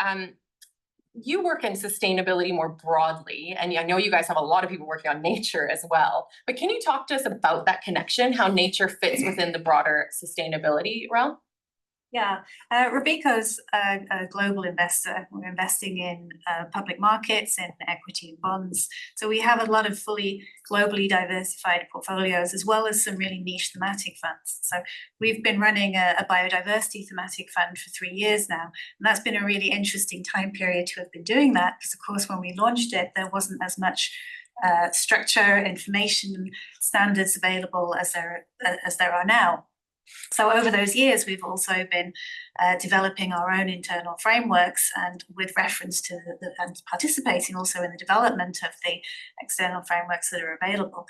Speaker 1: you work in sustainability more broadly, and I know you guys have a lot of people working on nature as well, but can you talk to us about that connection, how nature fits within the broader sustainability realm?
Speaker 8: Yeah, Robeco's a global investor. We're investing in public markets, in equity and bonds. So we have a lot of fully globally diversified portfolios, as well as some really niche thematic funds. So we've been running a biodiversity thematic fund for 3 years now. And that's been a really interesting time period to have been doing that, because of course, when we launched it, there wasn't as much structure, information, standards available as there are now. So over those years, we've also been developing our own internal frameworks, and with reference to and participating also in the development of the external frameworks that are available.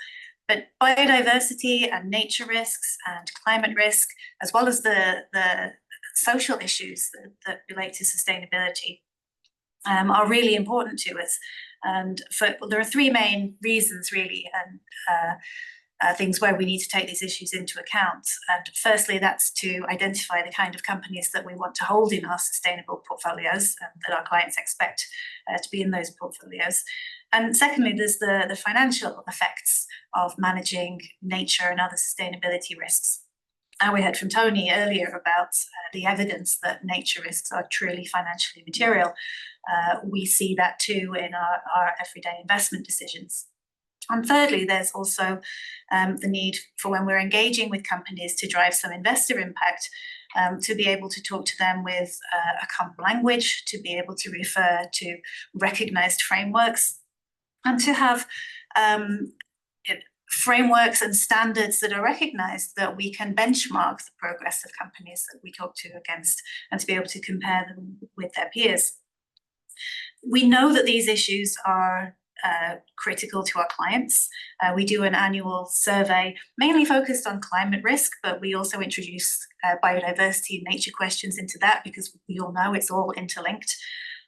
Speaker 8: But biodiversity and nature risks and climate risk, as well as the social issues that relate to sustainability, are really important to us. And there are 3 main reasons really, and things where we need to take these issues into account. And firstly, that's to identify the kind of companies that we want to hold in our sustainable portfolios, that our clients expect to be in those portfolios. And secondly, there's the financial effects of managing nature and other sustainability risks. And we heard from Tony earlier about the evidence that nature risks are truly financially material. We see that too in our everyday investment decisions. And thirdly, there's also the need for, when we're engaging with companies to drive some investor impact, to be able to talk to them with a common language, to be able to refer to recognized frameworks, and to have frameworks and standards that are recognized, that we can benchmark the progress of companies that we talk to against, and to be able to compare them with their peers. We know that these issues are critical to our clients. We do an annual survey mainly focused on climate risk, but we also introduce biodiversity and nature questions into that, because we all know it's all interlinked.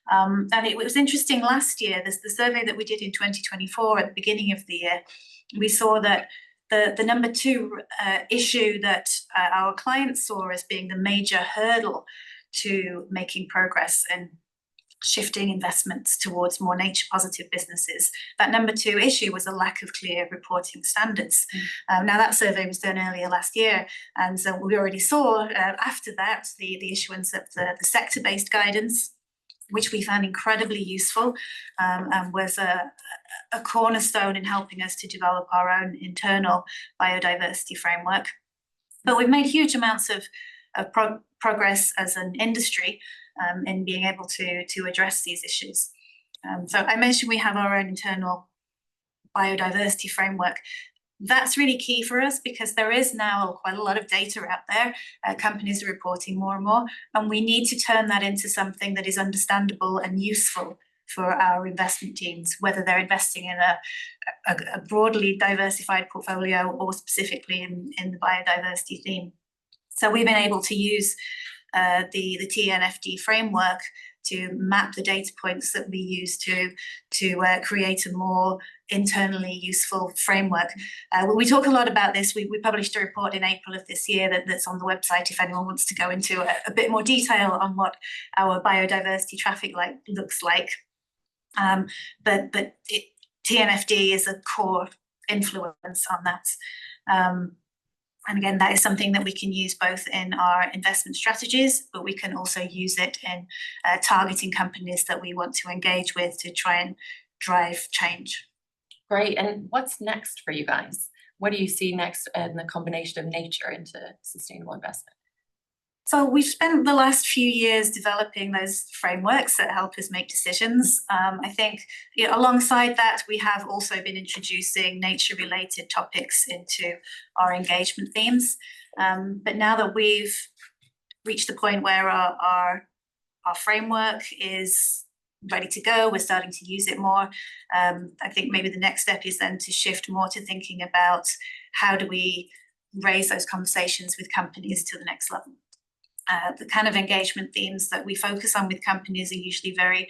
Speaker 8: And it was interesting last year, there's the survey that we did in 2024 at the beginning of the year. We saw that the number 2 issue that our clients saw as being the major hurdle to making progress and shifting investments towards more nature positive businesses, that number 2 issue was a lack of clear reporting standards. Now that survey was done earlier last year, and so we already saw after that the issuance of the sector-based guidance, which we found incredibly useful, and was a cornerstone in helping us to develop our own internal biodiversity framework. But we've made huge amounts of progress as an industry. in being able to address these issues. So I mentioned we have our own internal biodiversity framework. That's really key for us because there is now quite a lot of data out there. Companies are reporting more and more, and we need to turn that into something that is understandable and useful for our investment teams, whether they're investing in a broadly diversified portfolio or specifically in the biodiversity theme. So we've been able to use the TNFD framework to map the data points that we use to create a more internally useful framework. We talk a lot about this. We published a report in April of this year that's on the website if anyone wants to go into a bit more detail on what our biodiversity traffic light looks like. But TNFD is a core influence on that. And again, that is something that we can use both in our investment strategies, but we can also use it in targeting companies that we want to engage with to try and drive change.
Speaker 1: Great. And what's next for you guys? What do you see next in the combination of nature into sustainable investment?
Speaker 8: So we've spent the last few years developing those frameworks that help us make decisions. I think alongside that, we have also been introducing nature-related topics into our engagement themes. But now that we've reached the point where our framework is ready to go, we're starting to use it more. I think maybe the next step is then to shift more to thinking about how do we raise those conversations with companies to the next level. The kind of engagement themes that we focus on with companies are usually very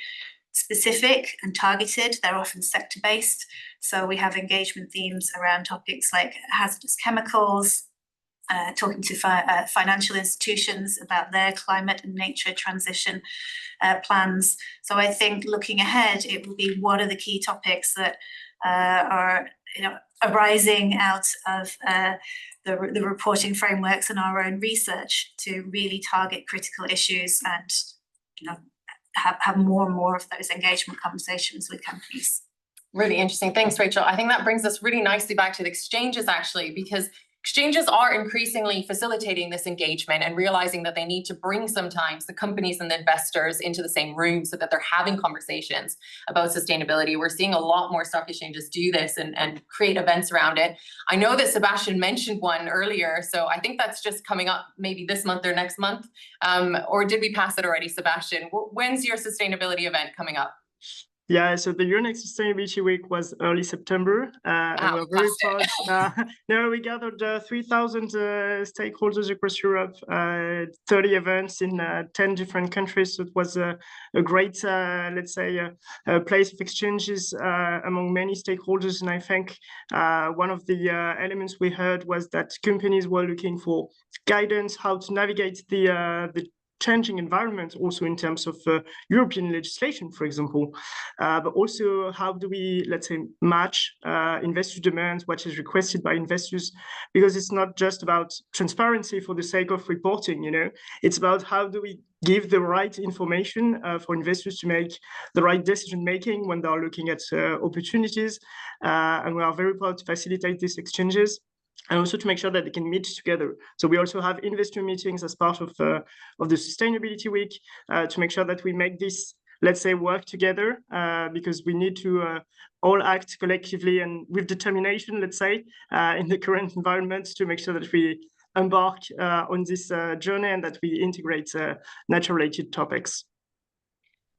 Speaker 8: specific and targeted. They're often sector-based. So we have engagement themes around topics like hazardous chemicals, talking to financial institutions about their climate and nature transition plans. So I think looking ahead, it will be what are the key topics that are arising out of the reporting frameworks and our own research to really target critical issues and have more and more of those engagement conversations with companies.
Speaker 1: Really interesting. Thanks, Rachel. I think that brings us really nicely back to the exchanges, actually, because exchanges are increasingly facilitating this engagement and realizing that they need to bring sometimes the companies and the investors into the same room so that they're having conversations about sustainability. We're seeing a lot more stock exchanges do this and create events around it. I know that Sebastian mentioned one earlier, so I think that's just coming up maybe this month or next month. Or did we pass it already, Sebastian? When's your sustainability event coming up?
Speaker 5: Yeah, so the UN Sustainability Week was early September, and we're very proud. We gathered 3,000 stakeholders across Europe, 30 events in 10 different countries. So it was a great, let's say, a place of exchanges among many stakeholders. And I think one of the elements we heard was that companies were looking for guidance, how to navigate the changing environment, also in terms of European legislation, for example, but also how do we, let's say, match investor demands, what is requested by investors, because it's not just about transparency for the sake of reporting, it's about how do we give the right information for investors to make the right decision making when they are looking at opportunities, and we are very proud to facilitate these exchanges. And also to make sure that they can meet together. So we also have investor meetings as part of the Sustainability Week to make sure that we make this, let's say, work together because we need to all act collectively and with determination, let's say, in the current environment to make sure that we embark on this journey and that we integrate nature-related topics.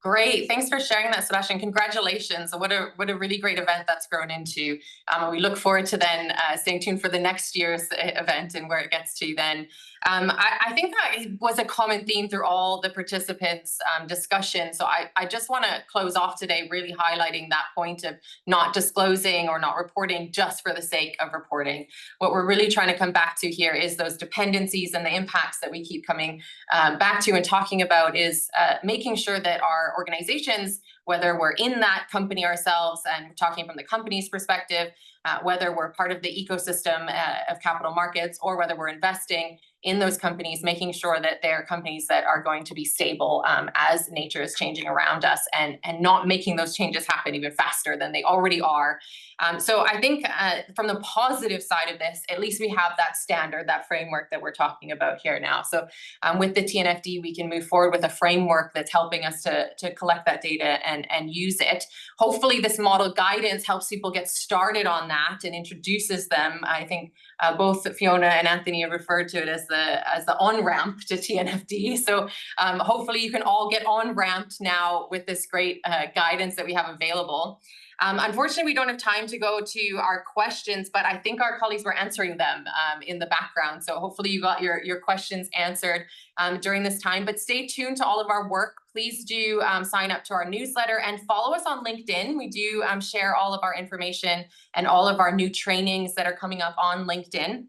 Speaker 1: Great. Thanks for sharing that, Sebastian. Congratulations. What a really great event that's grown into. And we look forward to then staying tuned for the next year's event and where it gets to then. I think that was a common theme through all the participants' discussion. So I just want to close off today really highlighting that point of not disclosing or not reporting just for the sake of reporting. What we're really trying to come back to here is those dependencies and the impacts that we keep coming back to and talking about is making sure that our organizations, whether we're in that company ourselves and talking from the company's perspective, whether we're part of the ecosystem of capital markets or whether we're investing in those companies, making sure that they're companies that are going to be stable as nature is changing around us, and not making those changes happen even faster than they already are. So I think from the positive side of this, at least we have that standard, that framework that we're talking about here now. So with the TNFD, we can move forward with a framework that's helping us to collect that data and use it. Hopefully this model guidance helps people get started on that and introduces them. I think both Fiona and Anthony have referred to it as the on-ramp to TNFD. So hopefully you can all get on-ramped now with this great guidance that we have available. Unfortunately, we don't have time to go to our questions, but I think our colleagues were answering them in the background. So hopefully you got your questions answered during this time, but stay tuned to all of our work. Please do sign up to our newsletter and follow us on LinkedIn. We do share all of our information and all of our new trainings that are coming up on LinkedIn.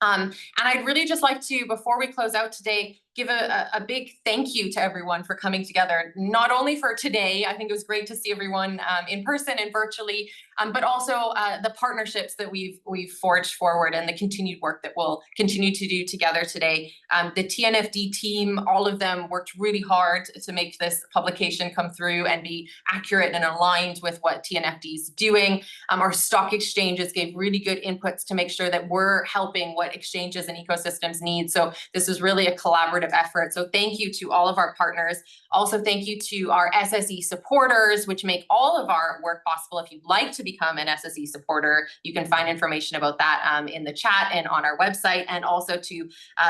Speaker 1: And I'd really just like to, before we close out today, give a big thank you to everyone for coming together, not only for today. I think it was great to see everyone in person and virtually, but also the partnerships that we've forged forward and the continued work that we'll continue to do together today. The TNFD team, all of them worked really hard to make this publication come through and be accurate and aligned with what TNFD is doing. Our stock exchanges gave really good inputs to make sure that we're helping what exchanges and ecosystems need. So this was really a collaborative effort. So thank you to all of our partners. Also, thank you to our SSE supporters, which make all of our work possible. If you'd like to become an SSE supporter, you can find information about that in the chat and on our website, and also to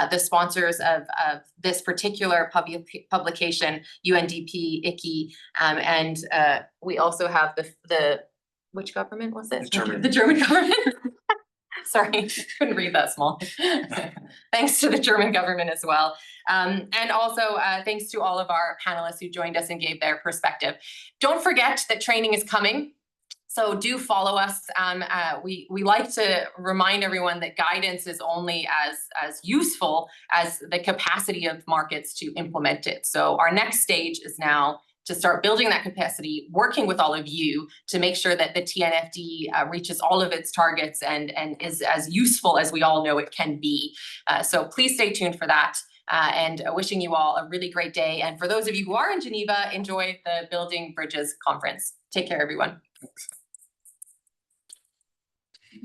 Speaker 1: the sponsors of this particular publication, UNDP, ICI, and we also have the which government was it? The German government. Sorry, couldn't read that small. Thanks to the German government as well. And also thanks to all of our panelists who joined us and gave their perspective. Don't forget that training is coming. So do follow us. We like to remind everyone that guidance is only as useful as the capacity of markets to implement it. So our next stage is now to start building that capacity, working with all of you to make sure that the TNFD reaches all of its targets and is as useful as we all know it can be. So please stay tuned for that. And wishing you all a really great day. And for those of you who are in Geneva, enjoy the Building Bridges conference. Take care, everyone.
Speaker 2: Thanks.